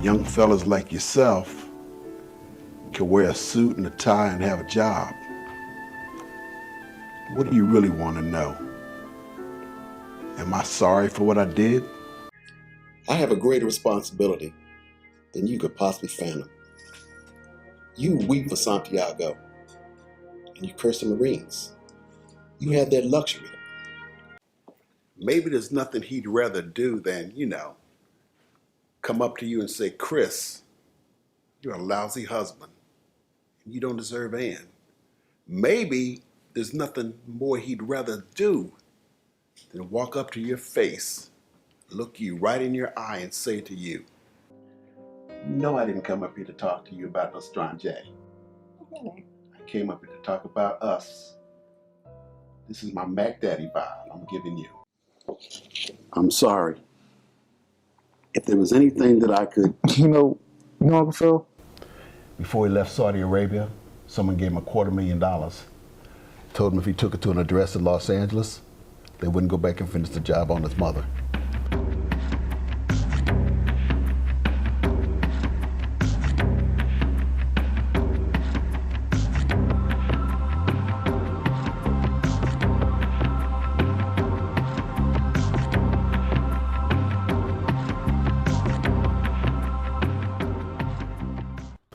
young fellas like yourself can wear a suit and a tie and have a job. What do you really want to know? Am I sorry for what I did? I have a greater responsibility than you could possibly fathom. You weep for Santiago, and you curse the Marines. You have that luxury. Maybe there's nothing he'd rather do than, come up to you and say, Chris, you're a lousy husband, and you don't deserve Ann. Maybe there's nothing more he'd rather do than walk up to your face, look you right in your eye, and say to you, no, I didn't come up here to talk to you about no Strange. Really? I came up here to talk about us. This is my Mac Daddy vibe I'm giving you. I'm sorry. If there was anything that I could... You know, Uncle Phil? Before he left Saudi Arabia, someone gave him $250,000. Told him if he took it to an address in Los Angeles, they wouldn't go back and finish the job on his mother.